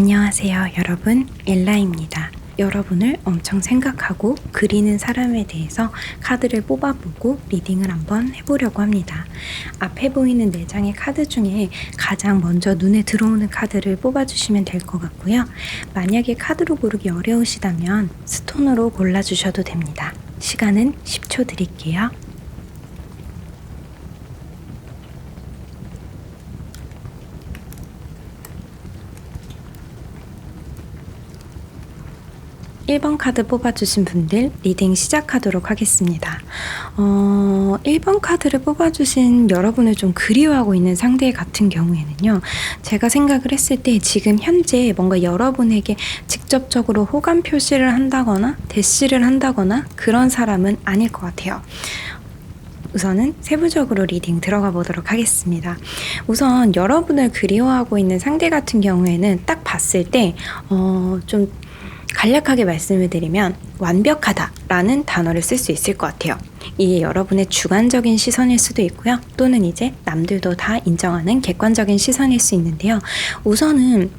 안녕하세요 여러분, 엘라입니다. 여러분을 엄청 생각하고 그리는 사람에 대해서 카드를 뽑아보고 리딩을 한번 해보려고 합니다. 앞에 보이는 4장의 카드 중에 가장 먼저 눈에 들어오는 카드를 뽑아주시면 될 것 같고요. 만약에 카드로 고르기 어려우시다면 스톤으로 골라주셔도 됩니다. 시간은 10초 드릴게요. 1번 카드 뽑아주신 분들 리딩 시작하도록 하겠습니다. 1번 카드를 뽑아주신 여러분을 좀 그리워하고 있는 상대 같은 경우에는요, 제가 생각을 했을 때 지금 현재 뭔가 여러분에게 직접적으로 호감 표시를 한다거나 대시를 한다거나 그런 사람은 아닐 것 같아요. 우선은 세부적으로 리딩 들어가 보도록 하겠습니다. 우선 여러분을 그리워하고 있는 상대 같은 경우에는 딱 봤을 때 좀 간략하게 말씀을 드리면 완벽하다라는 단어를 쓸 수 있을 것 같아요. 이게 여러분의 주관적인 시선일 수도 있고요. 또는 이제 남들도 다 인정하는 객관적인 시선일 수 있는데요. 우선은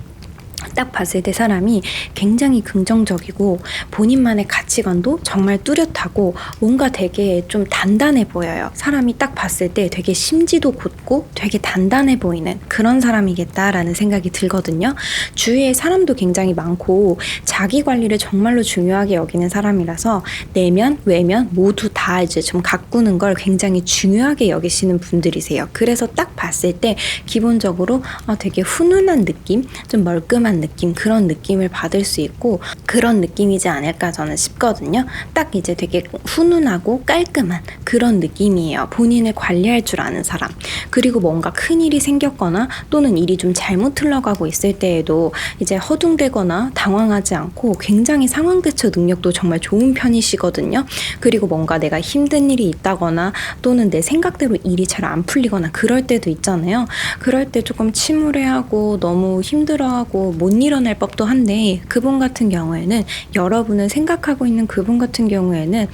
딱 봤을 때 사람이 굉장히 긍정적이고 본인만의 가치관도 정말 뚜렷하고 뭔가 되게 좀 단단해 보여요. 사람이 딱 봤을 때 되게 심지도 곧고 되게 단단해 보이는 그런 사람이겠다라는 생각이 들거든요. 주위에 사람도 굉장히 많고 자기 관리를 정말로 중요하게 여기는 사람이라서 내면, 외면 모두 다 이제 좀 가꾸는 걸 굉장히 중요하게 여기시는 분들이세요. 그래서 딱 봤을 때 기본적으로 되게 훈훈한 느낌, 좀 멀끔한 느낌, 그런 느낌을 받을 수 있고 그런 느낌이지 않을까 저는 싶거든요. 딱 이제 되게 훈훈하고 깔끔한 그런 느낌이에요. 본인을 관리할 줄 아는 사람. 그리고 뭔가 큰일이 생겼거나 또는 일이 좀 잘못 흘러가고 있을 때에도 이제 허둥대거나 당황하지 않고 굉장히 상황 대처 능력도 정말 좋은 편이시거든요. 그리고 뭔가 내가 힘든 일이 있다거나 또는 내 생각대로 일이 잘 안 풀리거나 그럴 때도 있잖아요. 그럴 때 조금 침울해하고 너무 힘들어하고 못 일어날 법도 한데 그분 같은 경우에는 여러분을 생각하고 있는 그분 같은 경우에는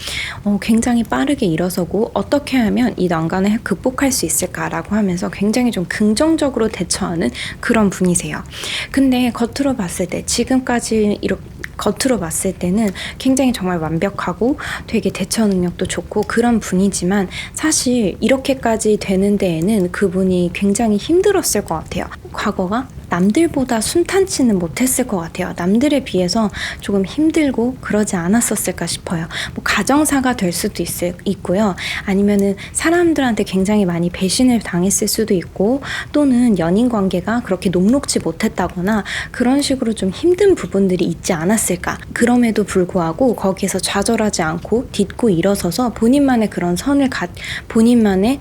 굉장히 빠르게 일어서고 어떻게 하면 이 난관을 극복할 수 있을까라고 하면서 굉장히 좀 긍정적으로 대처하는 그런 분이세요. 근데 겉으로 봤을 때 지금까지 이렇게 겉으로 봤을 때는 굉장히 정말 완벽하고 되게 대처 능력도 좋고 그런 분이지만 사실 이렇게까지 되는 데에는 그분이 굉장히 힘들었을 것 같아요. 과거가 남들보다 순탄치는 못했을 것 같아요. 남들에 비해서 조금 힘들고 그러지 않았었을까 싶어요. 뭐 가정사가 될 수도 있고요. 아니면은 사람들한테 굉장히 많이 배신을 당했을 수도 있고 또는 연인 관계가 그렇게 녹록지 못했다거나 그런 식으로 좀 힘든 부분들이 있지 않았을까. 그럼에도 불구하고 거기에서 좌절하지 않고 딛고 일어서서 본인만의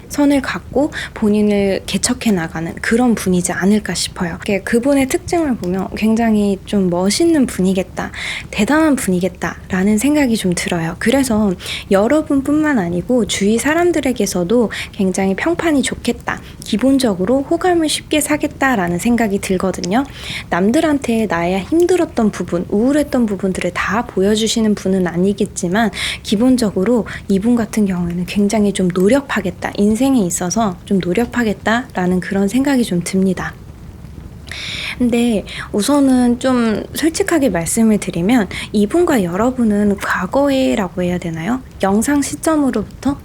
선을 갖고 본인을 개척해 나가는 그런 분이지 않을까 싶어요. 그분의 특징을 보면 굉장히 좀 멋있는 분이겠다, 대단한 분이겠다라는 생각이 좀 들어요. 그래서 여러분뿐만 아니고 주위 사람들에게서도 굉장히 평판이 좋겠다, 기본적으로 호감을 쉽게 사겠다라는 생각이 들거든요. 남들한테 나의 힘들었던 부분, 우울했던 부분들을 다 보여주시는 분은 아니겠지만 기본적으로 이분 같은 경우에는 굉장히 좀 노력하겠다, 인생에 있어서 좀 노력하겠다라는 그런 생각이 좀 듭니다. 근데 우선은 좀 솔직하게 말씀을 드리면 이분과 여러분은 과거에라고 해야 되나요? 영상 시점으로부터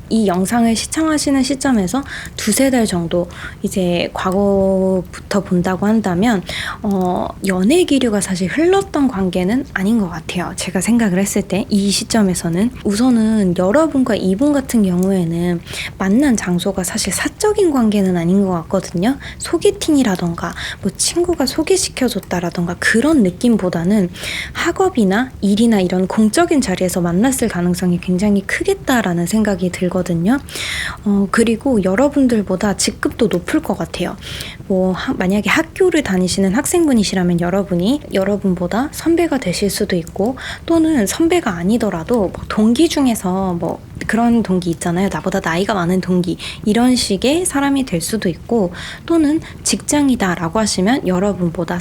이 영상을 시청하시는 시점에서 2-3달 정도 이제 과거부터 본다고 한다면 연애 기류가 사실 흘렀던 관계는 아닌 것 같아요. 제가 생각을 했을 때 이 시점에서는 우선은 여러분과 이분 같은 경우에는 만난 장소가 사실 사적인 관계는 아닌 것 같거든요. 소개팅이라던가 뭐 친구가 소개시켜줬다라던가 그런 느낌보다는 학업이나 일이나 이런 공적인 자리에서 만났을 가능성이 굉장히 크겠다라는 생각이 들거든요. 그리고 여러분들보다 직급도 높을 것 같아요. 만약에 학교를 다니시는 학생분이시라면 여러분보다 선배가 되실 수도 있고 또는 선배가 아니더라도 동기 중에서 그런 동기 있잖아요. 나보다 나이가 많은 동기, 이런 식의 사람이 될 수도 있고 또는 직장이다라고 하시면 여러분보다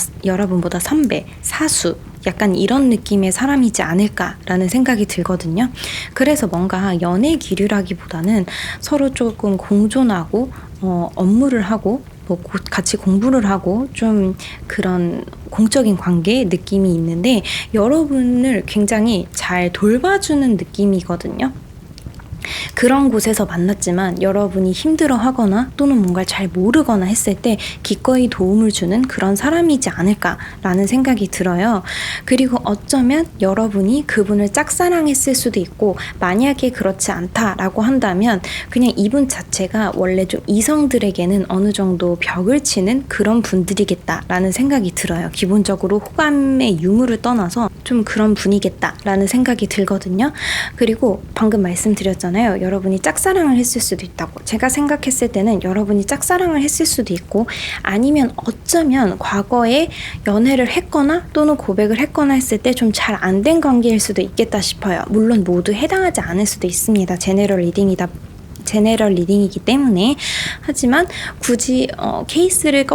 선배, 사수 약간 이런 느낌의 사람이지 않을까라는 생각이 들거든요. 그래서 뭔가 연애 기류라기보다는 서로 조금 공존하고 업무를 하고 뭐 같이 공부를 하고 좀 그런 공적인 관계 느낌이 있는데 여러분을 굉장히 잘 돌봐주는 느낌이거든요. 그런 곳에서 만났지만 여러분이 힘들어하거나 또는 뭔가를 잘 모르거나 했을 때 기꺼이 도움을 주는 그런 사람이지 않을까라는 생각이 들어요. 그리고 어쩌면 여러분이 그분을 짝사랑했을 수도 있고, 만약에 그렇지 않다라고 한다면 그냥 이분 자체가 원래 좀 이성들에게는 어느 정도 벽을 치는 그런 분들이겠다라는 생각이 들어요. 기본적으로 호감의 유무를 떠나서 좀 그런 분이겠다라는 생각이 들거든요. 그리고 방금 말씀드렸잖아요. 여러분이 짝사랑을 했을 수도 있다고. 제가 생각했을 때는 여러분이 짝사랑을 했을 수도 있고, 아니면 어쩌면 과거에 연애를 했거나 또는 고백을 했거나 했을 때 좀 잘 안 된 관계일 수도 있겠다 싶어요. 물론 모두 해당하지 않을 수도 있습니다. 제네럴 리딩이기 때문에. 하지만 굳이 케이스를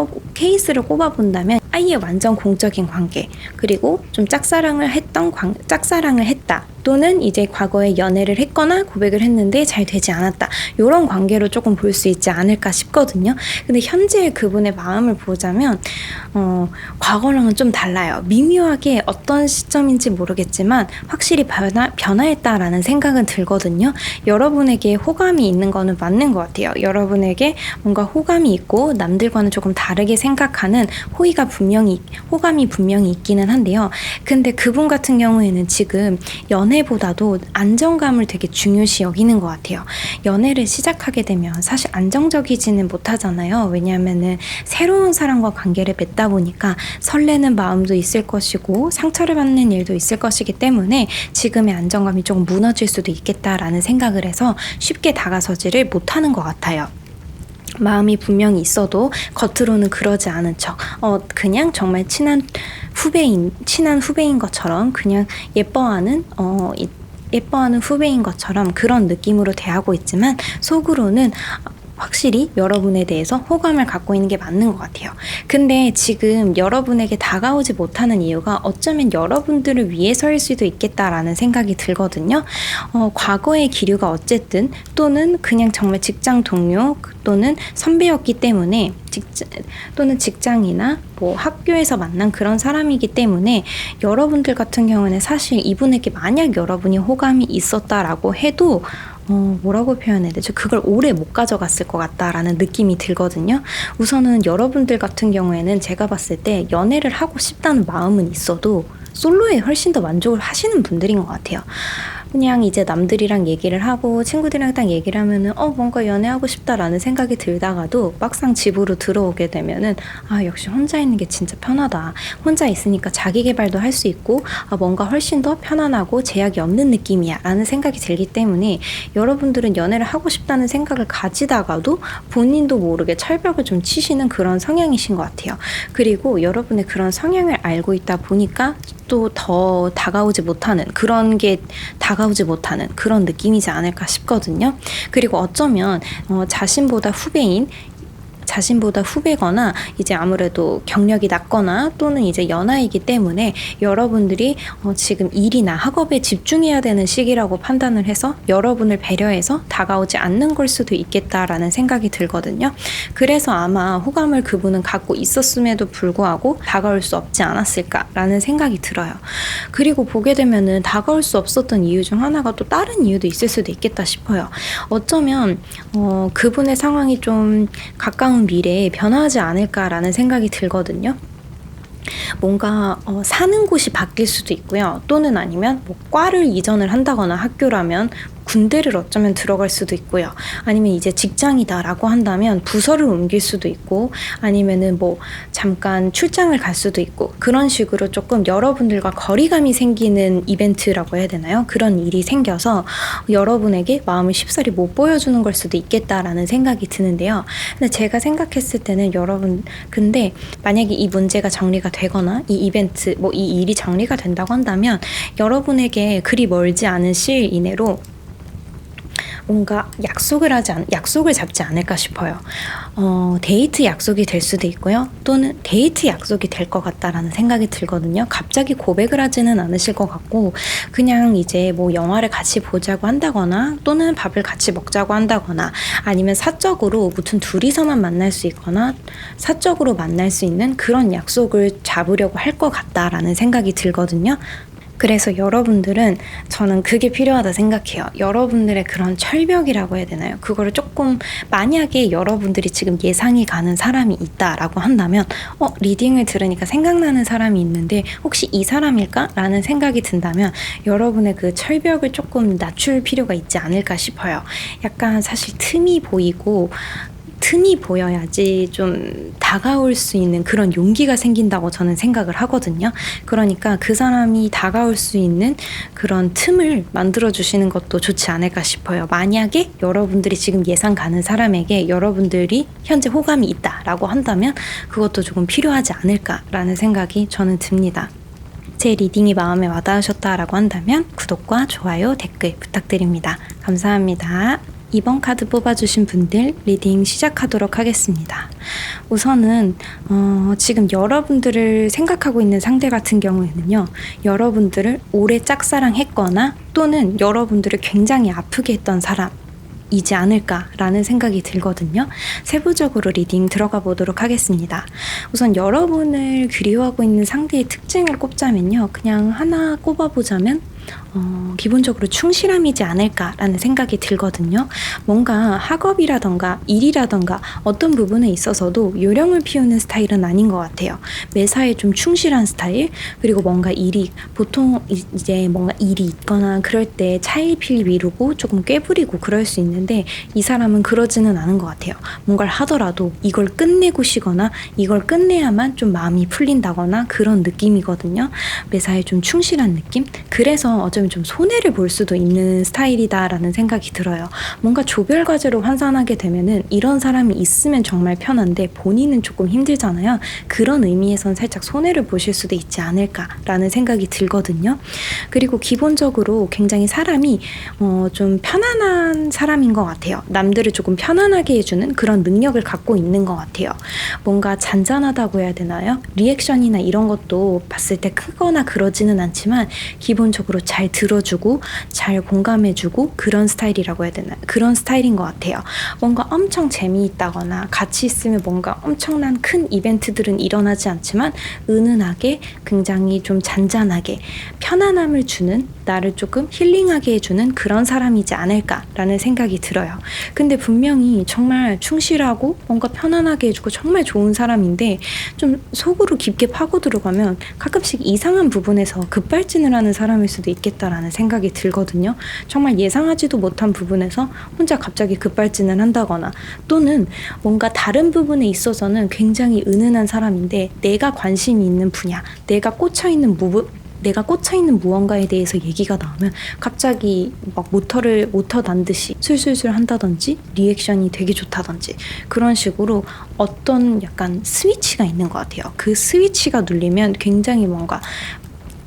꼽아본다면 아예 완전 공적인 관계, 그리고 좀 짝사랑을 했다, 또는 이제 과거에 연애를 했거나 고백을 했는데 잘 되지 않았다, 이런 관계로 조금 볼 수 있지 않을까 싶거든요. 근데 현재 그분의 마음을 보자면 과거랑은 좀 달라요. 미묘하게 어떤 시점인지 모르겠지만 확실히 변화했다라는 생각은 들거든요. 여러분에게 호감이 있는 거는 맞는 것 같아요. 여러분에게 뭔가 호감이 있고 남들과는 조금 다르게 생각하는 호감이 분명히 있기는 한데요. 근데 그분 같은 경우에는 지금 연애보다도 안정감을 되게 중요시 여기는 것 같아요. 연애를 시작하게 되면 사실 안정적이지는 못하잖아요. 왜냐하면은 새로운 사람과 관계를 맺다 보니까 설레는 마음도 있을 것이고 상처를 받는 일도 있을 것이기 때문에 지금의 안정감이 조금 무너질 수도 있겠다라는 생각을 해서 쉽게 다가서지를 못하는 것 같아요. 마음이 분명히 있어도 겉으로는 그러지 않은 척, 그냥 정말 친한 후배인 것처럼 그냥 예뻐하는 후배인 것처럼 그런 느낌으로 대하고 있지만 속으로는 확실히 여러분에 대해서 호감을 갖고 있는 게 맞는 것 같아요. 근데 지금 여러분에게 다가오지 못하는 이유가 어쩌면 여러분들을 위해서일 수도 있겠다라는 생각이 들거든요. 과거의 기류가 어쨌든, 또는 그냥 정말 직장 동료 또는 선배였기 때문에, 또는 직장이나 뭐 학교에서 만난 그런 사람이기 때문에 여러분들 같은 경우는 사실 이분에게 만약 여러분이 호감이 있었다라고 해도 뭐라고 표현해야 되죠? 그걸 오래 못 가져갔을 것 같다라는 느낌이 들거든요. 우선은 여러분들 같은 경우에는 제가 봤을 때 연애를 하고 싶다는 마음은 있어도 솔로에 훨씬 더 만족을 하시는 분들인 것 같아요. 그냥 이제 남들이랑 얘기를 하고 친구들이랑 딱 얘기를 하면은 뭔가 연애하고 싶다라는 생각이 들다가도 막상 집으로 들어오게 되면은 역시 혼자 있는 게 진짜 편하다. 혼자 있으니까 자기 개발도 할 수 있고 뭔가 훨씬 더 편안하고 제약이 없는 느낌이야 라는 생각이 들기 때문에 여러분들은 연애를 하고 싶다는 생각을 가지다가도 본인도 모르게 철벽을 좀 치시는 그런 성향이신 것 같아요. 그리고 여러분의 그런 성향을 알고 있다 보니까 또 더 다가오지 못하는 그런 느낌이지 않을까 싶거든요. 그리고 어쩌면 자신보다 후배거나 이제 아무래도 경력이 낮거나 또는 이제 연하이기 때문에 여러분들이 지금 일이나 학업에 집중해야 되는 시기라고 판단을 해서 여러분을 배려해서 다가오지 않는 걸 수도 있겠다라는 생각이 들거든요. 그래서 아마 호감을 그분은 갖고 있었음에도 불구하고 다가올 수 없지 않았을까라는 생각이 들어요. 그리고 보게 되면은 다가올 수 없었던 이유 중 하나가 또 다른 이유도 있을 수도 있겠다 싶어요. 어쩌면 그분의 상황이 좀 가까운 미래에 변화하지 않을까라는 생각이 들거든요. 뭔가 사는 곳이 바뀔 수도 있고요. 또는 아니면 뭐 과를 이전을 한다거나 학교라면 군대를 어쩌면 들어갈 수도 있고요. 아니면 이제 직장이다라고 한다면 부서를 옮길 수도 있고, 아니면은 뭐 잠깐 출장을 갈 수도 있고, 그런 식으로 조금 여러분들과 거리감이 생기는 이벤트라고 해야 되나요? 그런 일이 생겨서 여러분에게 마음을 쉽사리 못 보여주는 걸 수도 있겠다라는 생각이 드는데요. 근데 제가 생각했을 때는 근데 만약에 이 문제가 정리가 되거나 이 일이 정리가 된다고 한다면 여러분에게 그리 멀지 않은 시일 이내로 뭔가 약속을 잡지 않을까 싶어요. 데이트 약속이 될 수도 있고요. 또는 데이트 약속이 될 것 같다라는 생각이 들거든요. 갑자기 고백을 하지는 않으실 것 같고, 그냥 이제 뭐 영화를 같이 보자고 한다거나, 또는 밥을 같이 먹자고 한다거나, 아니면 사적으로 무튼 둘이서만 만날 수 있거나, 사적으로 만날 수 있는 그런 약속을 잡으려고 할 것 같다라는 생각이 들거든요. 그래서 여러분들은, 저는 그게 필요하다 생각해요. 여러분들의 그런 철벽이라고 해야 되나요? 그거를 조금, 만약에 여러분들이 지금 예상이 가는 사람이 있다라고 한다면, 리딩을 들으니까 생각나는 사람이 있는데 혹시 이 사람일까? 라는 생각이 든다면 여러분의 그 철벽을 조금 낮출 필요가 있지 않을까 싶어요. 약간 사실 틈이 보여야지 좀 다가올 수 있는 그런 용기가 생긴다고 저는 생각을 하거든요. 그러니까 그 사람이 다가올 수 있는 그런 틈을 만들어주시는 것도 좋지 않을까 싶어요. 만약에 여러분들이 지금 예상 가는 사람에게 여러분들이 현재 호감이 있다라고 한다면 그것도 조금 필요하지 않을까라는 생각이 저는 듭니다. 제 리딩이 마음에 와닿으셨다라고 한다면 구독과 좋아요, 댓글 부탁드립니다. 감사합니다. 이번 카드 뽑아주신 분들 리딩 시작하도록 하겠습니다. 우선은 지금 여러분들을 생각하고 있는 상대 같은 경우에는요. 여러분들을 오래 짝사랑했거나 또는 여러분들을 굉장히 아프게 했던 사람이지 않을까라는 생각이 들거든요. 세부적으로 리딩 들어가 보도록 하겠습니다. 우선 여러분을 그리워하고 있는 상대의 특징을 꼽자면요. 그냥 하나 꼽아보자면 기본적으로 충실함이지 않을까라는 생각이 들거든요. 뭔가 학업이라던가 일이라던가 어떤 부분에 있어서도 요령을 피우는 스타일은 아닌 것 같아요. 매사에 좀 충실한 스타일, 그리고 보통 이제 뭔가 일이 있거나 그럴 때 차일피일 미루고 조금 꾀부리고 그럴 수 있는데 이 사람은 그러지는 않은 것 같아요. 뭔가를 하더라도 이걸 끝내고 쉬거나 이걸 끝내야만 좀 마음이 풀린다거나 그런 느낌이거든요. 매사에 좀 충실한 느낌? 그래서 어쩌면 좀 손해를 볼 수도 있는 스타일이다라는 생각이 들어요. 뭔가 조별 과제로 환산하게 되면은 이런 사람이 있으면 정말 편한데 본인은 조금 힘들잖아요. 그런 의미에선 살짝 손해를 보실 수도 있지 않을까라는 생각이 들거든요. 그리고 기본적으로 굉장히 사람이 좀 편안한 사람인 것 같아요. 남들을 조금 편안하게 해주는 그런 능력을 갖고 있는 것 같아요. 뭔가 잔잔하다고 해야 되나요? 리액션이나 이런 것도 봤을 때 크거나 그러지는 않지만 기본적으로 잘 들어주고 잘 공감해주고 그런 스타일이라고 해야 되나, 그런 스타일인 것 같아요. 뭔가 엄청 재미있다거나 같이 있으면 뭔가 엄청난 큰 이벤트들은 일어나지 않지만 은은하게, 굉장히 좀 잔잔하게 편안함을 주는, 나를 조금 힐링하게 해주는 그런 사람이지 않을까라는 생각이 들어요. 근데 분명히 정말 충실하고 뭔가 편안하게 해주고 정말 좋은 사람인데 좀 속으로 깊게 파고 들어가면 가끔씩 이상한 부분에서 급발진을 하는 사람일 수도 있겠다라는 생각이 들거든요. 정말 예상하지도 못한 부분에서 혼자 갑자기 급발진을 한다거나, 또는 뭔가 다른 부분에 있어서는 굉장히 은은한 사람인데 내가 관심이 있는 분야, 내가 꽂혀있는 무언가에 대해서 얘기가 나오면 갑자기 막 모터 난 듯이 술술술 한다든지 리액션이 되게 좋다든지 그런 식으로 어떤 약간 스위치가 있는 것 같아요. 그 스위치가 눌리면 굉장히 뭔가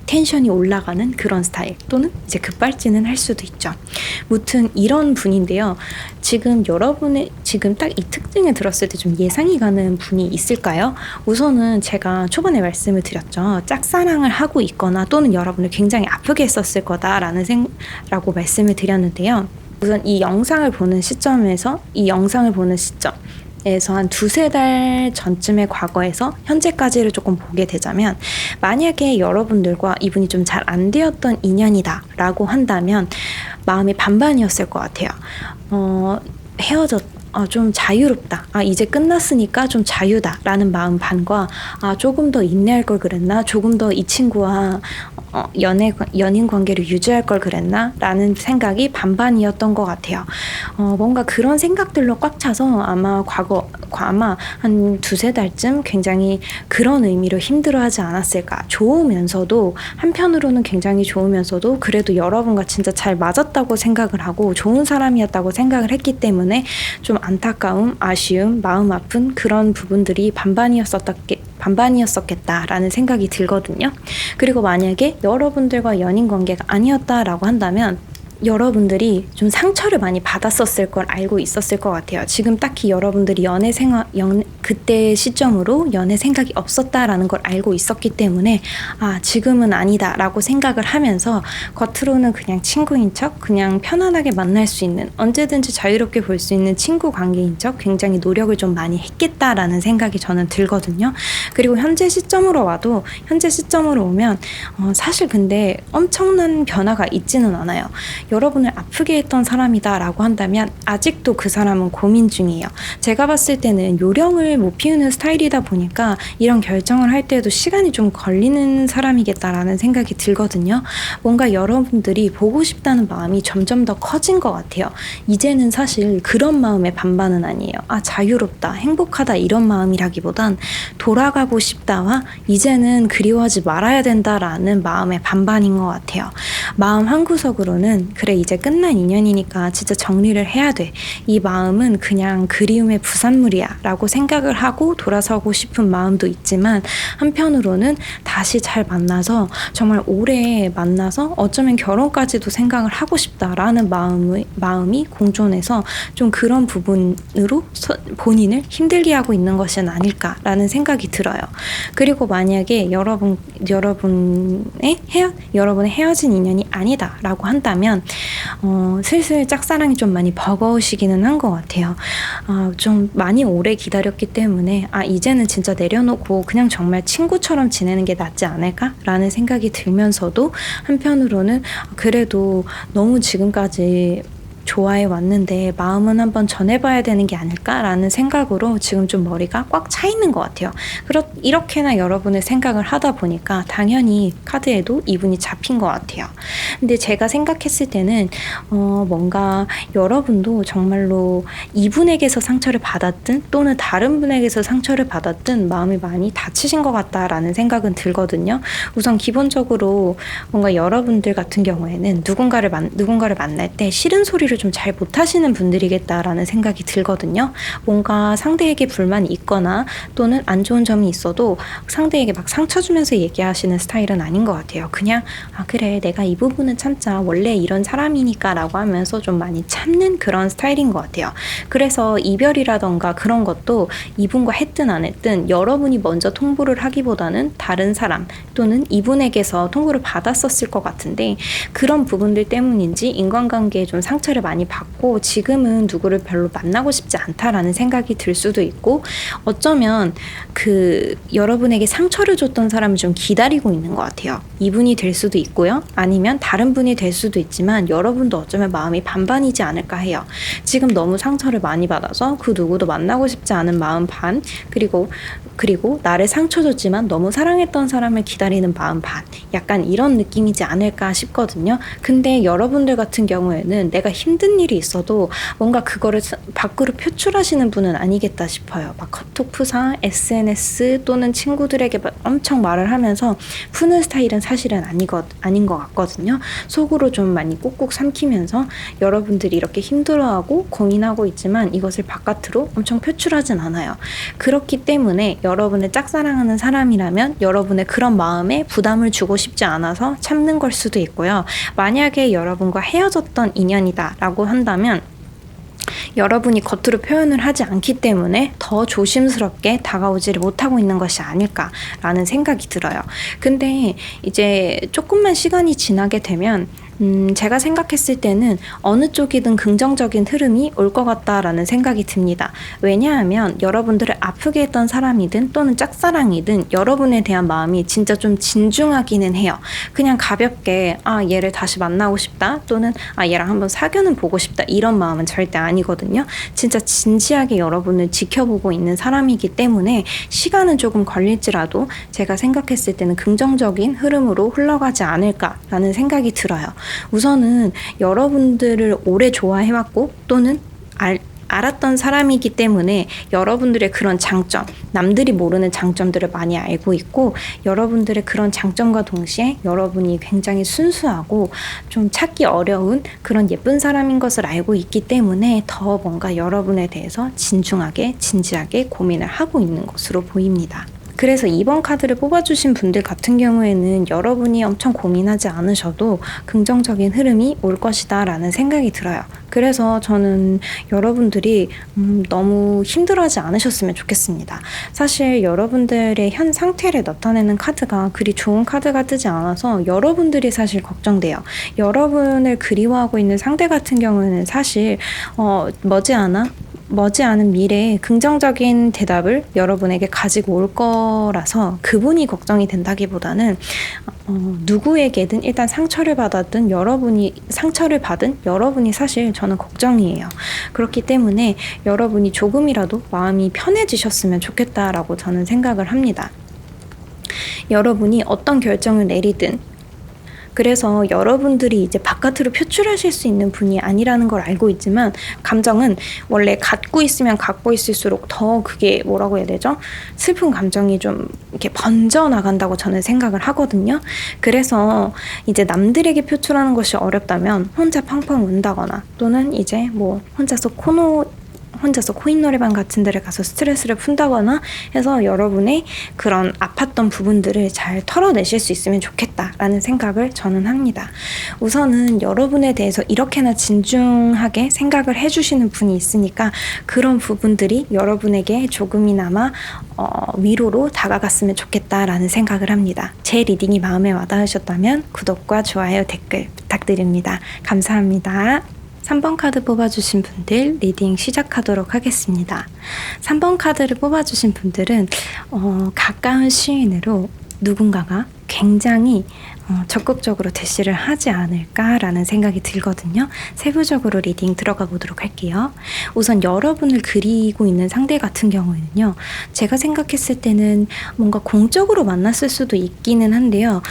텐션이 올라가는 그런 스타일, 또는 이제 급발진은 할 수도 있죠. 무튼 이런 분인데요. 지금 여러분의 지금 딱 이 특징을 들었을 때 좀 예상이 가는 분이 있을까요? 우선은 제가 초반에 말씀을 드렸죠. 짝사랑을 하고 있거나 또는 여러분을 굉장히 아프게 했었을 거다라는 라고 말씀을 드렸는데요. 우선 이 영상을 보는 시점에서 한 두세 달 전쯤의 과거에서 현재까지를 조금 보게 되자면, 만약에 여러분들과 이분이 좀 잘 안 되었던 인연이다 라고 한다면 마음이 반반이었을 것 같아요. 좀 자유롭다. 이제 끝났으니까 좀 자유다 라는 마음 반과, 조금 더 인내할 걸 그랬나? 조금 더 이 친구와 연인 관계를 유지할 걸 그랬나? 라는 생각이 반반이었던 것 같아요. 뭔가 그런 생각들로 꽉 차서 아마 한 두세 달쯤 굉장히 그런 의미로 힘들어하지 않았을까. 좋으면서도, 한편으로는 굉장히 좋으면서도 그래도 여러분과 진짜 잘 맞았다고 생각을 하고 좋은 사람이었다고 생각을 했기 때문에 좀 안타까움, 아쉬움, 마음 아픈 그런 부분들이 반반이었었겠다라는 생각이 들거든요. 그리고 만약에 여러분들과 연인 관계가 아니었다라고 한다면 여러분들이 좀 상처를 많이 받았었을 걸 알고 있었을 것 같아요. 지금 딱히 여러분들이 그때 시점으로 연애 생각이 없었다라는 걸 알고 있었기 때문에 지금은 아니다라고 생각을 하면서 겉으로는 그냥 친구인 척, 그냥 편안하게 만날 수 있는, 언제든지 자유롭게 볼 수 있는 친구 관계인 척 굉장히 노력을 좀 많이 했겠다라는 생각이 저는 들거든요. 그리고 현재 시점으로 오면 사실 근데 엄청난 변화가 있지는 않아요. 여러분을 아프게 했던 사람이다라고 한다면 아직도 그 사람은 고민 중이에요. 제가 봤을 때는 요령을 못 피우는 스타일이다 보니까 이런 결정을 할 때도 시간이 좀 걸리는 사람이겠다라는 생각이 들거든요. 뭔가 여러분들이 보고 싶다는 마음이 점점 더 커진 것 같아요. 이제는 사실 그런 마음의 반반은 아니에요. 자유롭다, 행복하다 이런 마음이라기보단 돌아가고 싶다와 이제는 그리워하지 말아야 된다라는 마음의 반반인 것 같아요. 마음 한구석으로는 그래 이제 끝난 인연이니까 진짜 정리를 해야 돼. 이 마음은 그냥 그리움의 부산물이야 라고 생각을 하고 돌아서고 싶은 마음도 있지만 한편으로는 다시 잘 만나서 정말 오래 만나서 어쩌면 결혼까지도 생각을 하고 싶다라는 마음이 공존해서 좀 그런 부분으로 본인을 힘들게 하고 있는 것은 아닐까라는 생각이 들어요. 그리고 만약에 여러분의 헤어진 인연이 아니다라고 한다면 슬슬 짝사랑이 좀 많이 버거우시기는 한 것 같아요. 좀 많이 오래 기다렸기 때문에 이제는 진짜 내려놓고 그냥 정말 친구처럼 지내는 게 낫지 않을까라는 생각이 들면서도 한편으로는 그래도 너무 지금까지 좋아해 왔는데 마음은 한번 전해봐야 되는 게 아닐까라는 생각으로 지금 좀 머리가 꽉 차 있는 것 같아요. 이렇게나 여러분의 생각을 하다 보니까 당연히 카드에도 이분이 잡힌 것 같아요. 근데 제가 생각했을 때는 뭔가 여러분도 정말로 이분에게서 상처를 받았든 또는 다른 분에게서 상처를 받았든 마음이 많이 다치신 것 같다라는 생각은 들거든요. 우선 기본적으로 뭔가 여러분들 같은 경우에는 누군가를 만날 때 싫은 소리를 좀 잘 못하시는 분들이겠다라는 생각이 들거든요. 뭔가 상대에게 불만이 있거나 또는 안 좋은 점이 있어도 상대에게 막 상처 주면서 얘기하시는 스타일은 아닌 것 같아요. 그냥 그래 내가 이 부분은 참자 원래 이런 사람이니까 라고 하면서 좀 많이 참는 그런 스타일인 것 같아요. 그래서 이별이라던가 그런 것도 이분과 했든 안 했든 여러분이 먼저 통보를 하기보다는 다른 사람 또는 이분에게서 통보를 받았었을 것 같은데 그런 부분들 때문인지 인간관계에 좀 상처를 많이 받고 지금은 누구를 별로 만나고 싶지 않다라는 생각이 들 수도 있고 어쩌면 여러분에게 상처를 줬던 사람을 좀 기다리고 있는 것 같아요. 이분이 될 수도 있고요. 아니면 다른 분이 될 수도 있지만 여러분도 어쩌면 마음이 반반이지 않을까 해요. 지금 너무 상처를 많이 받아서 그 누구도 만나고 싶지 않은 마음 반 그리고 나를 상처 줬지만 너무 사랑했던 사람을 기다리는 마음 반 약간 이런 느낌이지 않을까 싶거든요. 근데 여러분들 같은 경우에는 내가 힘든 일이 있어도 뭔가 그거를 밖으로 표출하시는 분은 아니겠다 싶어요. 막 카톡프상, SNS 또는 친구들에게 엄청 말을 하면서 푸는 스타일은 사실은 아닌 것 같거든요. 속으로 좀 많이 꾹꾹 삼키면서 여러분들이 이렇게 힘들어하고 고민하고 있지만 이것을 바깥으로 엄청 표출하진 않아요. 그렇기 때문에 여러분을 짝사랑하는 사람이라면 여러분의 그런 마음에 부담을 주고 싶지 않아서 참는 걸 수도 있고요. 만약에 여러분과 헤어졌던 인연이다 라고 한다면 여러분이 겉으로 표현을 하지 않기 때문에 더 조심스럽게 다가오지를 못하고 있는 것이 아닐까라는 생각이 들어요. 근데 이제 조금만 시간이 지나게 되면 제가 생각했을 때는 어느 쪽이든 긍정적인 흐름이 올 것 같다라는 생각이 듭니다. 왜냐하면 여러분들을 아프게 했던 사람이든 또는 짝사랑이든 여러분에 대한 마음이 진짜 좀 진중하기는 해요. 그냥 가볍게 얘를 다시 만나고 싶다 또는 얘랑 한번 사귀는 보고 싶다 이런 마음은 절대 아니거든요. 진짜 진지하게 여러분을 지켜보고 있는 사람이기 때문에 시간은 조금 걸릴지라도 제가 생각했을 때는 긍정적인 흐름으로 흘러가지 않을까라는 생각이 들어요. 우선은 여러분들을 오래 좋아해왔고 또는 알았던 사람이기 때문에 여러분들의 그런 장점, 남들이 모르는 장점들을 많이 알고 있고 여러분들의 그런 장점과 동시에 여러분이 굉장히 순수하고 좀 찾기 어려운 그런 예쁜 사람인 것을 알고 있기 때문에 더 뭔가 여러분에 대해서 진중하게 진지하게 고민을 하고 있는 것으로 보입니다. 그래서 2번 카드를 뽑아주신 분들 같은 경우에는 여러분이 엄청 고민하지 않으셔도 긍정적인 흐름이 올 것이다 라는 생각이 들어요. 그래서 저는 여러분들이 너무 힘들어하지 않으셨으면 좋겠습니다. 사실 여러분들의 현 상태를 나타내는 카드가 그리 좋은 카드가 뜨지 않아서 여러분들이 사실 걱정돼요. 여러분을 그리워하고 있는 상대 같은 경우에는 사실 머지않은 미래에 긍정적인 대답을 여러분에게 가지고 올 거라서 그분이 걱정이 된다기보다는 누구에게든 일단 상처를 받은 여러분이 사실 저는 걱정이에요. 그렇기 때문에 여러분이 조금이라도 마음이 편해지셨으면 좋겠다라고 저는 생각을 합니다. 여러분이 어떤 결정을 내리든 그래서 여러분들이 이제 바깥으로 표출하실 수 있는 분이 아니라는 걸 알고 있지만 감정은 원래 갖고 있으면 갖고 있을수록 더 그게 뭐라고 해야 되죠? 슬픈 감정이 좀 이렇게 번져 나간다고 저는 생각을 하거든요. 그래서 이제 남들에게 표출하는 것이 어렵다면 혼자 펑펑 운다거나 또는 이제 뭐 혼자서 코인 노래방 같은 데를 가서 스트레스를 푼다거나 해서 여러분의 그런 아팠던 부분들을 잘 털어내실 수 있으면 좋겠다라는 생각을 저는 합니다. 우선은 여러분에 대해서 이렇게나 진중하게 생각을 해주시는 분이 있으니까 그런 부분들이 여러분에게 조금이나마 위로로 다가갔으면 좋겠다라는 생각을 합니다. 제 리딩이 마음에 와닿으셨다면 구독과 좋아요, 댓글 부탁드립니다. 감사합니다. 3번 카드 뽑아주신 분들 리딩 시작하도록 하겠습니다. 3번 카드를 뽑아주신 분들은 가까운 시인으로 누군가가 굉장히 적극적으로 대시를 하지 않을까라는 생각이 들거든요. 세부적으로 리딩 들어가 보도록 할게요. 우선 여러분을 그리고 있는 상대 같은 경우에는요. 제가 생각했을 때는 뭔가 공적으로 만났을 수도 있기는 한데요.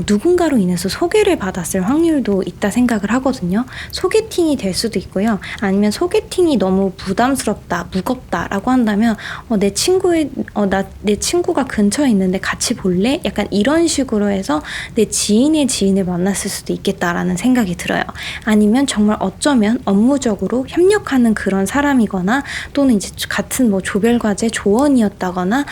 누군가로 인해서 소개를 받았을 확률도 있다 생각을 하거든요. 소개팅이 될 수도 있고요. 아니면 소개팅이 너무 부담스럽다, 무겁다라고 한다면 내 친구가 근처에 있는데 같이 볼래? 약간 이런 식으로 해서 내 지인의 지인을 만났을 수도 있겠다라는 생각이 들어요. 아니면 정말 어쩌면 업무적으로 협력하는 그런 사람이거나 또는 이제 같은 뭐 조별과제 조원이었다거나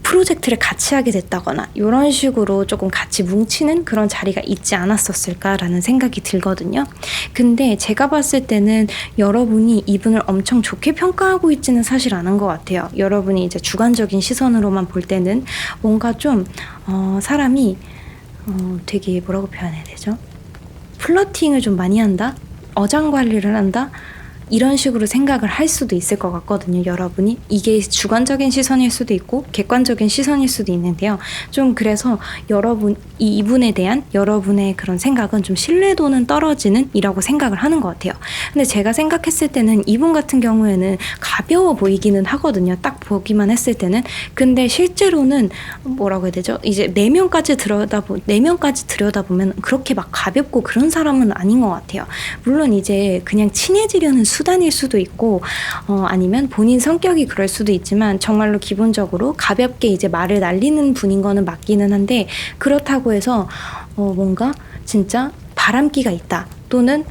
프로젝트를 같이 하게 됐다거나 이런 식으로 조금 같이 뭉치는 그런 자리가 있지 않았었을까라는 생각이 들거든요. 근데 제가 봤을 때는 여러분이 이분을 엄청 좋게 평가하고 있지는 사실 않은 것 같아요. 여러분이 이제 주관적인 시선으로만 볼 때는 뭔가 좀 사람이 되게 뭐라고 표현해야 되죠? 플러팅을 좀 많이 한다? 어장관리를 한다? 이런 식으로 생각을 할 수도 있을 것 같거든요. 여러분이 이게 주관적인 시선일 수도 있고 객관적인 시선일 수도 있는데요. 좀 그래서 이분에 대한 여러분의 그런 생각은 좀 신뢰도는 떨어지는 이라고 생각을 하는 것 같아요. 근데 제가 생각했을 때는 이분 같은 경우에는 가벼워 보이기는 하거든요. 딱 보기만 했을 때는. 근데 실제로는 뭐라고 해야 되죠? 이제 내면까지 들여다보면 그렇게 막 가볍고 그런 사람은 아닌 것 같아요. 물론 이제 그냥 친해지려는 수단일 수도 있고 아니면 본인 성격이 그럴 수도 있지만 정말로 기본적으로 가볍게 이제 말을 날리는 분인 거는 맞기는 한데 그렇다고 해서 뭔가 진짜 바람기가 있다 또는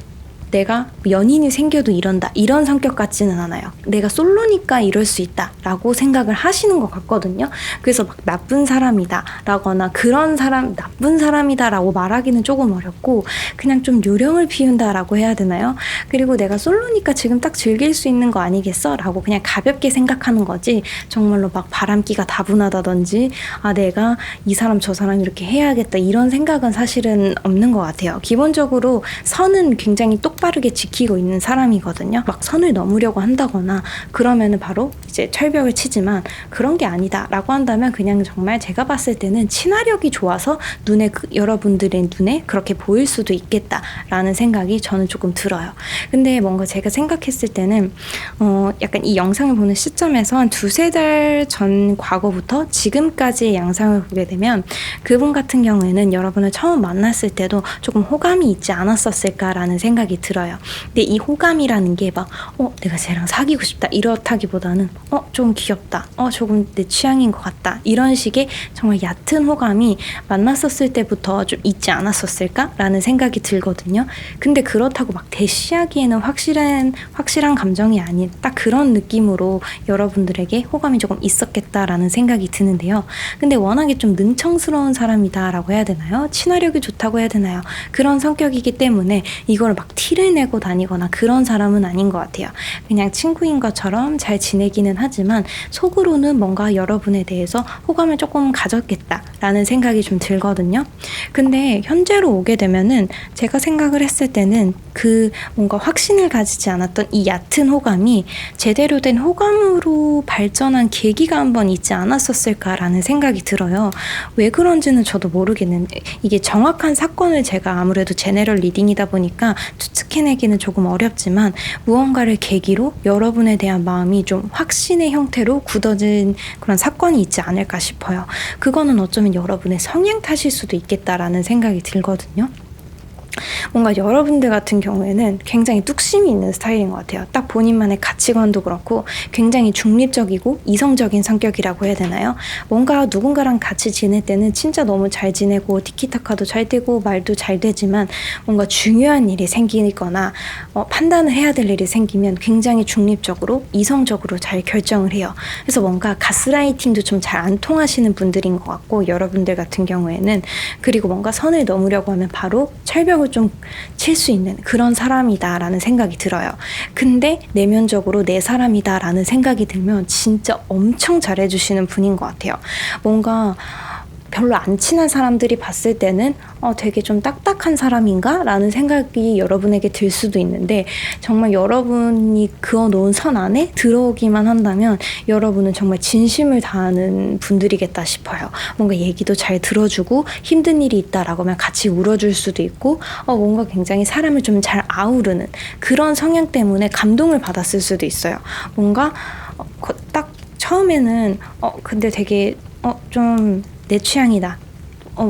내가 연인이 생겨도 이런다 이런 성격 같지는 않아요. 내가 솔로니까 이럴 수 있다 라고 생각을 하시는 것 같거든요. 그래서 막 나쁜 사람이다 라거나 그런 사람 나쁜 사람이다 라고 말하기는 조금 어렵고 그냥 좀 요령을 피운다 라고 해야 되나요? 그리고 내가 솔로니까 지금 딱 즐길 수 있는 거 아니겠어? 라고 그냥 가볍게 생각하는 거지 정말로 막 바람기가 다분하다든지 내가 이 사람 저 사람 이렇게 해야겠다 이런 생각은 사실은 없는 것 같아요. 기본적으로 선은 굉장히 똑바르게 지키고 있는 사람이거든요. 막 선을 넘으려고 한다거나 그러면은 바로 이제 철벽을 치지만 그런 게 아니다 라고 한다면 그냥 정말 제가 봤을 때는 친화력이 좋아서 여러분들의 눈에 그렇게 보일 수도 있겠다 라는 생각이 저는 조금 들어요. 근데 뭔가 제가 생각했을 때는 약간 이 영상을 보는 시점에서 한 2-3달 전 과거부터 지금까지의 양상을 보게 되면 그분 같은 경우에는 여러분을 처음 만났을 때도 조금 호감이 있지 않았었을까라는 생각이 들어요. 근데 이 호감이라는 게 막 내가 쟤랑 사귀고 싶다 이렇다기보다는 조금 귀엽다, 조금 내 취향인 것 같다, 이런 식의 정말 얕은 호감이 만났었을 때부터 좀 있지 않았었을까라는 생각이 들거든요. 근데 그렇다고 막 대시하기에는 확실한 감정이 아닌 딱 그런 느낌으로 여러분들에게 호감이 조금 있었겠다라는 생각이 드는데요. 근데 워낙에 좀 능청스러운 사람이다라고 해야 되나요? 친화력이 좋다고 해야 되나요? 그런 성격이기 때문에 이걸 막 티를 내고 다니거나 그런 사람은 아닌 것 같아요. 그냥 친구인 것처럼 잘 지내기는 하지만 속으로는 뭔가 여러분에 대해서 호감을 조금 가졌겠다라는 생각이 좀 들거든요. 근데 현재로 오게 되면은 제가 생각을 했을 때는 그 뭔가 확신을 가지지 않았던 이 얕은 호감이 제대로 된 호감으로 발전한 계기가 한번 있지 않았었을까라는 생각이 들어요. 왜 그런지는 저도 모르겠는데 이게 정확한 사건을 제가 아무래도 제네럴 리딩이다 보니까 추측해내기는 조금 어렵지만 무언가를 계기로 여러분에 대한 마음이 좀 확신의 형태로 굳어진 그런 사건이 있지 않을까 싶어요. 그거는 어쩌면 여러분의 성향 탓일 수도 있겠다라는 생각이 들거든요. 뭔가 여러분들 같은 경우에는 굉장히 뚝심이 있는 스타일인 것 같아요. 딱 본인만의 가치관도 그렇고 굉장히 중립적이고 이성적인 성격이라고 해야 되나요? 뭔가 누군가랑 같이 지낼 때는 진짜 너무 잘 지내고 티키타카도 잘 되고 말도 잘 되지만 뭔가 중요한 일이 생기거나 판단을 해야 될 일이 생기면 굉장히 중립적으로 이성적으로 잘 결정을 해요. 그래서 뭔가 가스라이팅도 좀 잘 안 통하시는 분들인 것 같고 여러분들 같은 경우에는, 그리고 뭔가 선을 넘으려고 하면 바로 철벽을 좀 칠 수 있는 그런 사람이다라는 생각이 들어요. 근데 내면적으로 내 사람이다라는 생각이 들면 진짜 엄청 잘해주시는 분인 것 같아요. 뭔가 별로 안 친한 사람들이 봤을 때는 되게 좀 딱딱한 사람인가? 라는 생각이 여러분에게 들 수도 있는데 정말 여러분이 그어놓은 선 안에 들어오기만 한다면 여러분은 정말 진심을 다하는 분들이겠다 싶어요. 뭔가 얘기도 잘 들어주고 힘든 일이 있다라고 하면 같이 울어줄 수도 있고 뭔가 굉장히 사람을 좀 잘 아우르는 그런 성향 때문에 감동을 받았을 수도 있어요. 뭔가 딱 처음에는 근데 되게 좀 내 취향이다.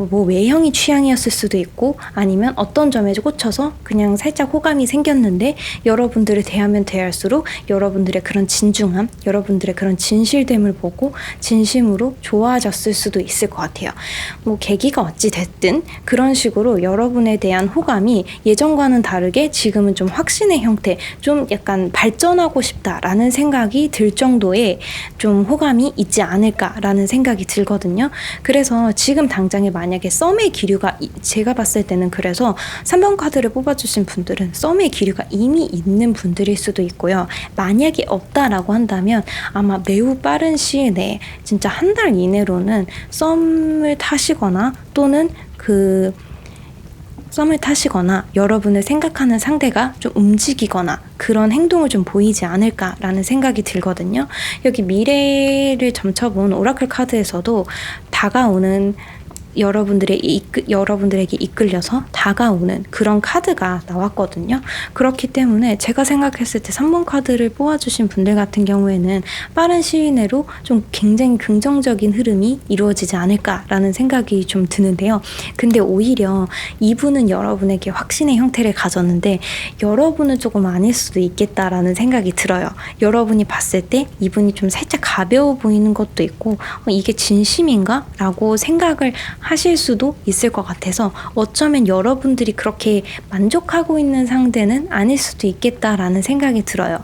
뭐 외형이 취향이었을 수도 있고 아니면 어떤 점에 꽂혀서 그냥 살짝 호감이 생겼는데 여러분들을 대하면 대할수록 여러분들의 그런 진중함, 여러분들의 그런 진실됨을 보고 진심으로 좋아졌을 수도 있을 것 같아요. 뭐 계기가 어찌 됐든 그런 식으로 여러분에 대한 호감이 예전과는 다르게 지금은 좀 확신의 형태, 좀 약간 발전하고 싶다라는 생각이 들 정도의 좀 호감이 있지 않을까라는 생각이 들거든요. 그래서 지금 당장에 만약에 썸의 기류가 제가 봤을 때는 그래서 3번 카드를 뽑아주신 분들은 썸의 기류가 이미 있는 분들일 수도 있고요. 만약에 없다라고 한다면 아마 매우 빠른 시일 내에 진짜 한 달 이내로는 썸을 타시거나 또는 썸을 타시거나 여러분을 생각하는 상대가 좀 움직이거나 그런 행동을 좀 보이지 않을까라는 생각이 들거든요. 여기 미래를 점쳐본 오라클 카드에서도 다가오는 여러분들에게 이끌려서 다가오는 그런 카드가 나왔거든요. 그렇기 때문에 제가 생각했을 때 3번 카드를 뽑아주신 분들 같은 경우에는 빠른 시일 내로 좀 굉장히 긍정적인 흐름이 이루어지지 않을까라는 생각이 좀 드는데요. 근데 오히려 이분은 여러분에게 확신의 형태를 가졌는데 여러분은 조금 아닐 수도 있겠다라는 생각이 들어요. 여러분이 봤을 때 이분이 좀 살짝 가벼워 보이는 것도 있고 이게 진심인가? 라고 생각을 하실 수도 있을 것 같아서 어쩌면 여러분들이 그렇게 만족하고 있는 상대는 아닐 수도 있겠다라는 생각이 들어요.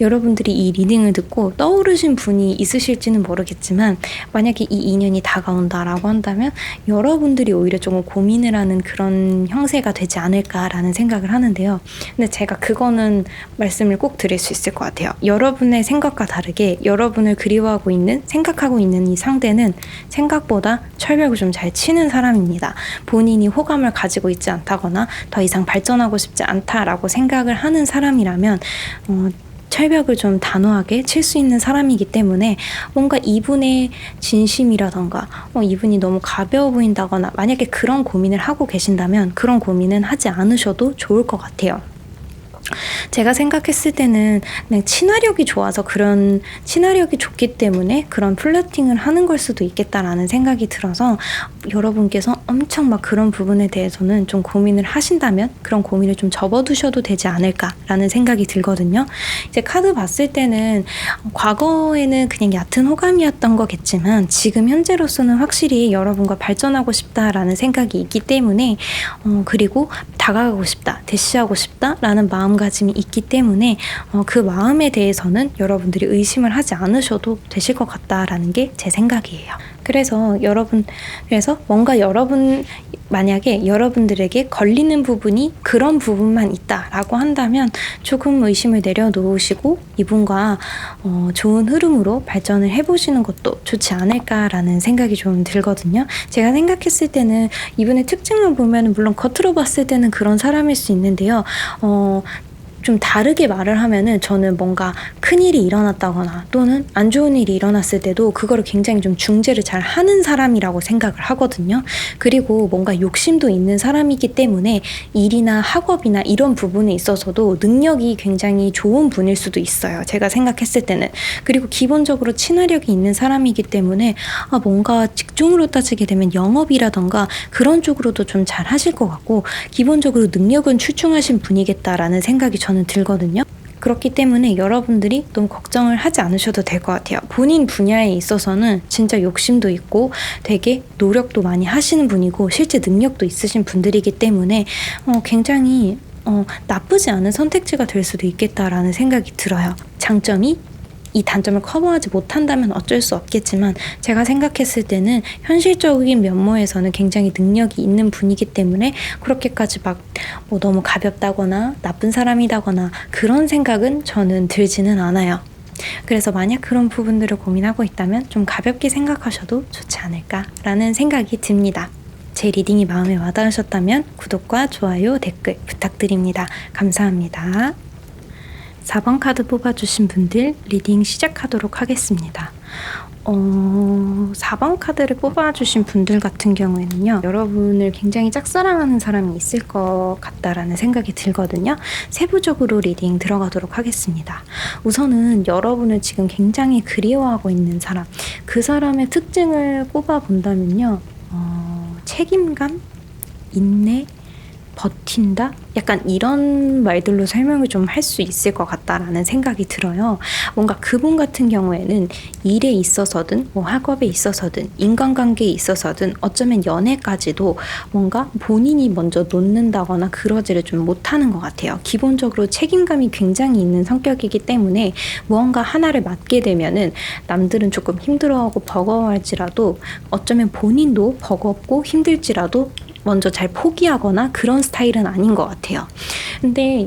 여러분들이 이 리딩을 듣고 떠오르신 분이 있으실지는 모르겠지만 만약에 이 인연이 다가온다라고 한다면 여러분들이 오히려 조금 고민을 하는 그런 형세가 되지 않을까라는 생각을 하는데요. 근데 제가 그거는 말씀을 꼭 드릴 수 있을 것 같아요. 여러분의 생각과 다르게 여러분을 그리워하고 있는, 생각하고 있는 이 상대는 생각보다 철벽을 좀 잘 치는 사람입니다. 본인이 호감을 가지고 있지 않다거나 더 이상 발전하고 싶지 않다라고 생각을 하는 사람이라면 철벽을 좀 단호하게 칠 수 있는 사람이기 때문에 뭔가 이분의 진심이라던가 이분이 너무 가벼워 보인다거나 만약에 그런 고민을 하고 계신다면 그런 고민은 하지 않으셔도 좋을 것 같아요. 제가 생각했을 때는 그냥 친화력이 좋아서 그런 친화력이 좋기 때문에 그런 플러팅을 하는 걸 수도 있겠다라는 생각이 들어서 여러분께서 엄청 막 그런 부분에 대해서는 좀 고민을 하신다면 그런 고민을 좀 접어두셔도 되지 않을까라는 생각이 들거든요. 이제 카드 봤을 때는 과거에는 그냥 얕은 호감이었던 거겠지만 지금 현재로서는 확실히 여러분과 발전하고 싶다라는 생각이 있기 때문에 그리고 다가가고 싶다, 대시하고 싶다라는 마음가짐이 있기 때문에 그 마음에 대해서는 여러분들이 의심을 하지 않으셔도 되실 것 같다라는 게 제 생각이에요. 그래서 뭔가 만약에 여러분들에게 걸리는 부분이 그런 부분만 있다라고 한다면 조금 의심을 내려놓으시고 이분과 좋은 흐름으로 발전을 해보시는 것도 좋지 않을까라는 생각이 좀 들거든요. 제가 생각했을 때는 이분의 특징을 보면 물론 겉으로 봤을 때는 그런 사람일 수 있는데요. 좀 다르게 말을 하면은 저는 뭔가 큰일이 일어났다거나 또는 안 좋은 일이 일어났을 때도 그거를 굉장히 좀 중재를 잘 하는 사람이라고 생각을 하거든요. 그리고 뭔가 욕심도 있는 사람이기 때문에 일이나 학업이나 이런 부분에 있어서도 능력이 굉장히 좋은 분일 수도 있어요. 제가 생각했을 때는. 그리고 기본적으로 친화력이 있는 사람이기 때문에 뭔가 직종으로 따지게 되면 영업이라던가 그런 쪽으로도 좀 잘 하실 것 같고 기본적으로 능력은 출중하신 분이겠다라는 생각이 저는 들거든요. 그렇기 때문에 여러분들이 너무 걱정을 하지 않으셔도 될 것 같아요. 본인 분야에 있어서는 진짜 욕심도 있고 되게 노력도 많이 하시는 분이고 실제 능력도 있으신 분들이기 때문에 굉장히 나쁘지 않은 선택지가 될 수도 있겠다라는 생각이 들어요. 장점이 이 단점을 커버하지 못한다면 어쩔 수 없겠지만 제가 생각했을 때는 현실적인 면모에서는 굉장히 능력이 있는 분이기 때문에 그렇게까지 막 너무 가볍다거나 나쁜 사람이다거나 그런 생각은 저는 들지는 않아요. 그래서 만약 그런 부분들을 고민하고 있다면 좀 가볍게 생각하셔도 좋지 않을까라는 생각이 듭니다. 제 리딩이 마음에 와닿으셨다면 구독과 좋아요, 댓글 부탁드립니다. 감사합니다. 4번 카드 뽑아주신 분들 리딩 시작하도록 하겠습니다. 4번 카드를 뽑아주신 분들 같은 경우에는요, 여러분을 굉장히 짝사랑하는 사람이 있을 것 같다라는 생각이 들거든요. 세부적으로 리딩 들어가도록 하겠습니다. 우선은 여러분을 지금 굉장히 그리워하고 있는 사람, 그 사람의 특징을 꼽아본다면요, 책임감, 인내, 버틴다? 약간 이런 말들로 설명을 좀 할 수 있을 것 같다라는 생각이 들어요. 뭔가 그분 같은 경우에는 일에 있어서든 학업에 있어서든 인간관계에 있어서든 어쩌면 연애까지도 뭔가 본인이 먼저 놓는다거나 그러지를 좀 못하는 것 같아요. 기본적으로 책임감이 굉장히 있는 성격이기 때문에 무언가 하나를 맡게 되면은 남들은 조금 힘들어하고 버거워할지라도 어쩌면 본인도 버겁고 힘들지라도 먼저 잘 포기하거나 그런 스타일은 아닌 것 같아요. 근데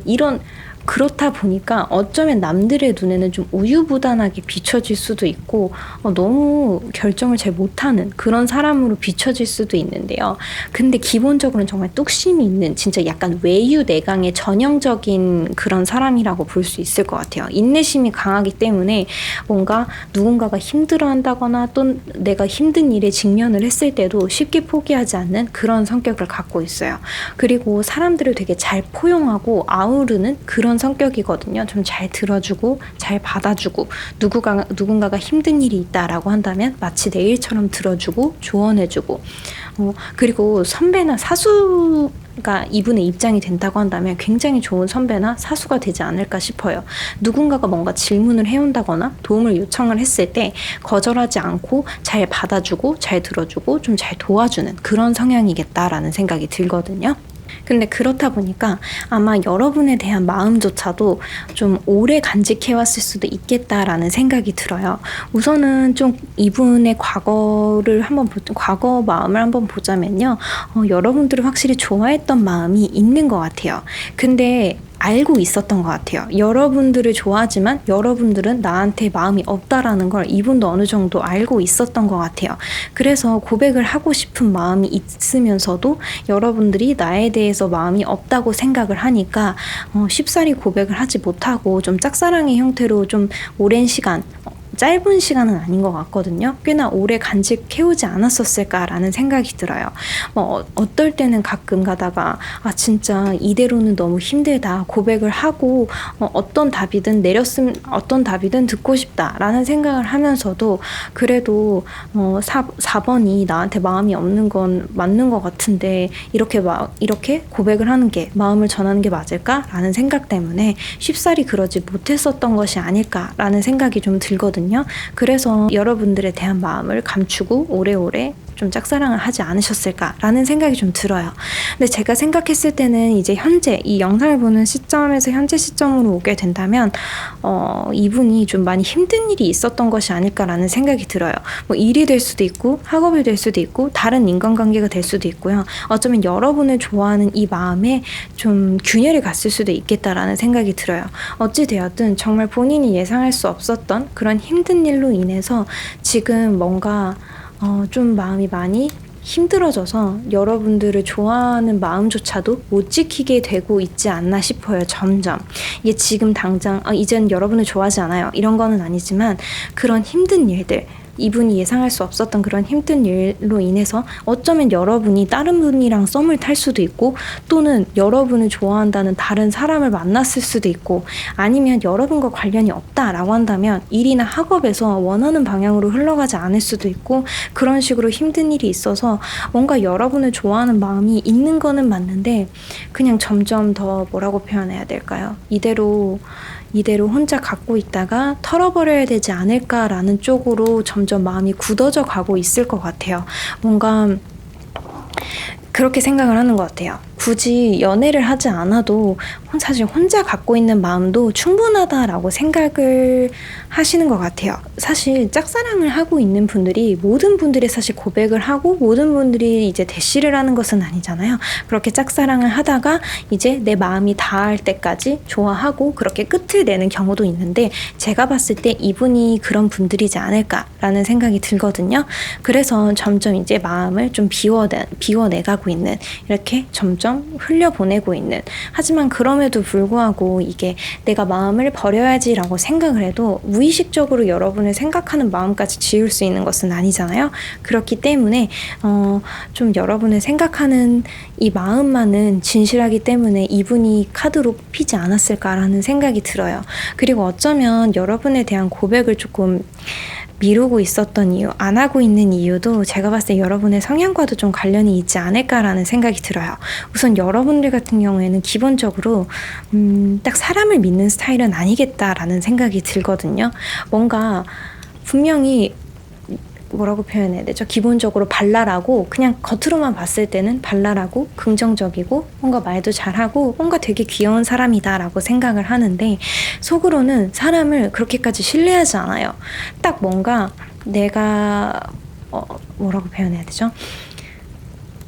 그렇다 보니까 어쩌면 남들의 눈에는 좀 우유부단하게 비춰질 수도 있고 너무 결정을 잘 못하는 그런 사람으로 비춰질 수도 있는데요. 근데 기본적으로는 정말 뚝심이 있는 진짜 약간 외유내강의 전형적인 그런 사람이라고 볼 수 있을 것 같아요. 인내심이 강하기 때문에 뭔가 누군가가 힘들어한다거나 또 내가 힘든 일에 직면을 했을 때도 쉽게 포기하지 않는 그런 성격을 갖고 있어요. 그리고 사람들을 되게 잘 포용하고 아우르는 그런 성격이거든요. 좀 잘 들어주고 잘 받아주고 누군가가 힘든 일이 있다라고 한다면 마치 내 일처럼 들어주고 조언해주고 그리고 선배나 사수가 이분의 입장이 된다고 한다면 굉장히 좋은 선배나 사수가 되지 않을까 싶어요. 누군가가 뭔가 질문을 해온다거나 도움을 요청을 했을 때 거절하지 않고 잘 받아주고 잘 들어주고 좀 잘 도와주는 그런 성향이겠다라는 생각이 들거든요. 근데 그렇다 보니까 아마 여러분에 대한 마음조차도 좀 오래 간직해왔을 수도 있겠다라는 생각이 들어요. 우선은 좀 이분의 과거 마음을 한번 보자면요. 여러분들을 확실히 좋아했던 마음이 있는 것 같아요. 근데 알고 있었던 것 같아요. 여러분들을 좋아하지만 여러분들은 나한테 마음이 없다라는 걸 이분도 어느 정도 알고 있었던 것 같아요. 그래서 고백을 하고 싶은 마음이 있으면서도 여러분들이 나에 대해서 마음이 없다고 생각을 하니까 쉽사리 고백을 하지 못하고 좀 짝사랑의 형태로 좀 오랜 시간 짧은 시간은 아닌 것 같거든요. 꽤나 오래 간직해오지 않았었을까라는 생각이 들어요. 어떨 때는 가끔 가다가 진짜 이대로는 너무 힘들다, 고백을 하고 어떤 답이든 듣고 싶다라는 생각을 하면서도 그래도 4번이 나한테 마음이 없는 건 맞는 것 같은데 이렇게 고백을 하는 게, 마음을 전하는 게 맞을까라는 생각 때문에 쉽사리 그러지 못했었던 것이 아닐까라는 생각이 좀 들거든요. 그래서 여러분들에 대한 마음을 감추고 오래오래 좀 짝사랑을 하지 않으셨을까라는 생각이 좀 들어요. 근데 제가 생각했을 때는 이제 현재 이 영상을 보는 시점에서 현재 시점으로 오게 된다면 이분이 좀 많이 힘든 일이 있었던 것이 아닐까라는 생각이 들어요. 일이 될 수도 있고 학업이 될 수도 있고 다른 인간관계가 될 수도 있고요. 어쩌면 여러분을 좋아하는 이 마음에 좀 균열이 갔을 수도 있겠다라는 생각이 들어요. 어찌되었든 정말 본인이 예상할 수 없었던 그런 힘든 일로 인해서 지금 뭔가 좀 마음이 많이 힘들어져서 여러분들을 좋아하는 마음조차도 못 지키게 되고 있지 않나 싶어요. 점점. 이게 지금 당장 이젠 여러분을 좋아하지 않아요, 이런 거는 아니지만 그런 힘든 일들, 이분이 예상할 수 없었던 그런 힘든 일로 인해서 어쩌면 여러분이 다른 분이랑 썸을 탈 수도 있고, 또는 여러분을 좋아한다는 다른 사람을 만났을 수도 있고, 아니면 여러분과 관련이 없다라고 한다면 일이나 학업에서 원하는 방향으로 흘러가지 않을 수도 있고, 그런 식으로 힘든 일이 있어서 뭔가 여러분을 좋아하는 마음이 있는 거는 맞는데 그냥 점점 더 뭐라고 표현해야 될까요? 이대로 혼자 갖고 있다가 털어버려야 되지 않을까라는 쪽으로 점점 마음이 굳어져 가고 있을 것 같아요. 뭔가 그렇게 생각을 하는 것 같아요. 굳이 연애를 하지 않아도 사실 혼자 갖고 있는 마음도 충분하다라고 생각을 하시는 것 같아요. 사실 짝사랑을 하고 있는 분들이 모든 분들이 사실 고백을 하고 모든 분들이 이제 대시를 하는 것은 아니잖아요. 그렇게 짝사랑을 하다가 이제 내 마음이 닿을 때까지 좋아하고 그렇게 끝을 내는 경우도 있는데, 제가 봤을 때 이분이 그런 분들이지 않을까라는 생각이 들거든요. 그래서 점점 이제 마음을 좀 비워내가고 있는, 이렇게 점점 흘려보내고 있는, 하지만 그럼에도 불구하고 이게 내가 마음을 버려야지라고 생각을 해도 무의식적으로 여러분을 생각하는 마음까지 지울 수 있는 것은 아니잖아요. 그렇기 때문에 좀 여러분을 생각하는 이 마음만은 진실하기 때문에 이분이 카드로 뽑히지 않았을까라는 생각이 들어요. 그리고 어쩌면 여러분에 대한 고백을 조금 미루고 있었던 이유, 안 하고 있는 이유도 제가 봤을 때 여러분의 성향과도 좀 관련이 있지 않을까라는 생각이 들어요. 우선 여러분들 같은 경우에는 기본적으로 딱 사람을 믿는 스타일은 아니겠다라는 생각이 들거든요. 뭔가 분명히 뭐라고 표현해야 되죠? 기본적으로 발랄하고, 그냥 겉으로만 봤을 때는 발랄하고 긍정적이고 뭔가 말도 잘하고 뭔가 되게 귀여운 사람이다라고 생각을 하는데, 속으로는 사람을 그렇게까지 신뢰하지 않아요. 딱 뭔가 내가 뭐라고 표현해야 되죠?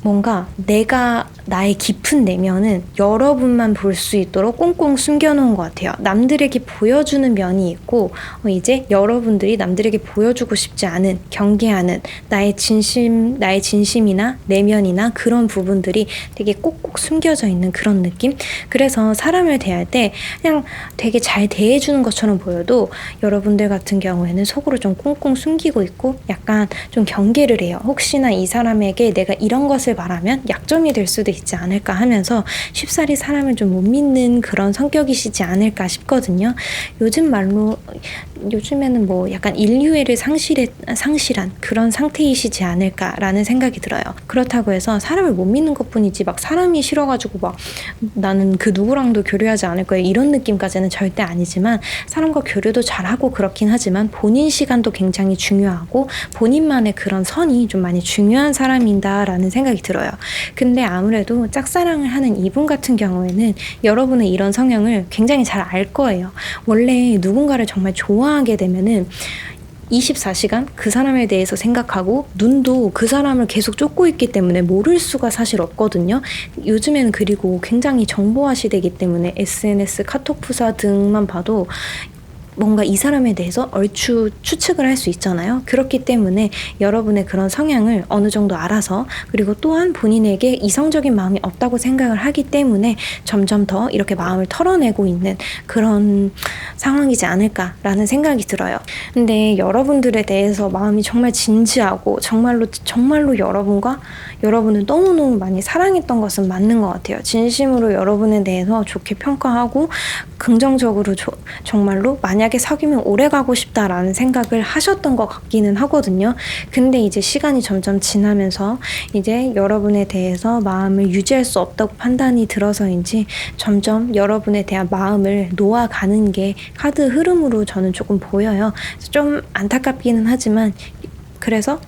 뭔가 내가 나의 깊은 내면은 여러분만 볼 수 있도록 꽁꽁 숨겨놓은 것 같아요. 남들에게 보여주는 면이 있고, 이제 여러분들이 남들에게 보여주고 싶지 않은, 경계하는 나의 진심이나 내면이나 그런 부분들이 되게 꼭꼭 숨겨져 있는 그런 느낌? 그래서 사람을 대할 때 그냥 되게 잘 대해주는 것처럼 보여도 여러분들 같은 경우에는 속으로 좀 꽁꽁 숨기고 있고 약간 좀 경계를 해요. 혹시나 이 사람에게 내가 이런 것을 말하면 약점이 될 수도 있지 않을까 하면서 쉽사리 사람을 좀 못 믿는 그런 성격이시지 않을까 싶거든요. 요즘에는 뭐 약간 인류애를 상실한 그런 상태이시지 않을까라는 생각이 들어요. 그렇다고 해서 사람을 못 믿는 것뿐이지 막 사람이 싫어가지고 막 나는 그 누구랑도 교류하지 않을 거야 이런 느낌까지는 절대 아니지만, 사람과 교류도 잘하고 그렇긴 하지만 본인 시간도 굉장히 중요하고 본인만의 그런 선이 좀 많이 중요한 사람인다라는 생각이 들어요. 근데 아무래도 짝사랑을 하는 이분 같은 경우에는 여러분의 이런 성향을 굉장히 잘 알 거예요. 원래 누군가를 정말 좋아하게 되면은 24시간 그 사람에 대해서 생각하고 눈도 그 사람을 계속 쫓고 있기 때문에 모를 수가 사실 없거든요. 요즘에는 그리고 굉장히 정보화 시대이기 때문에 SNS, 카톡 프사 등만 봐도 뭔가 이 사람에 대해서 얼추 추측을 할 수 있잖아요. 그렇기 때문에 여러분의 그런 성향을 어느 정도 알아서, 그리고 또한 본인에게 이성적인 마음이 없다고 생각을 하기 때문에 점점 더 이렇게 마음을 털어내고 있는 그런 상황이지 않을까라는 생각이 들어요. 근데 여러분들에 대해서 마음이 정말 진지하고 정말로 여러분을 너무너무 많이 사랑했던 것은 맞는 것 같아요. 진심으로 여러분에 대해서 좋게 평가하고 긍정적으로 정말로 만약에 사귀면 오래 가고 싶다라는 생각을 하셨던 것 같기는 하거든요. 근데 이제 시간이 점점 지나면서 이제 여러분에 대해서 마음을 유지할 수 없다고 판단이 들어서인지 점점 여러분에 대한 마음을 놓아가는 게 카드 흐름으로 저는 조금 보여요. 좀 안타깝기는 하지만, 그래서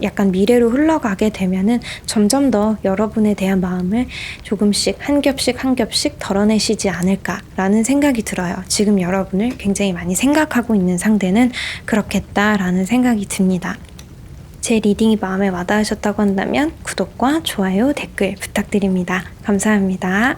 약간 미래로 흘러가게 되면은 점점 더 여러분에 대한 마음을 조금씩 한 겹씩 덜어내시지 않을까라는 생각이 들어요. 지금 여러분을 굉장히 많이 생각하고 있는 상대는 그렇겠다라는 생각이 듭니다. 제 리딩이 마음에 와닿으셨다고 한다면 구독과 좋아요, 댓글 부탁드립니다. 감사합니다.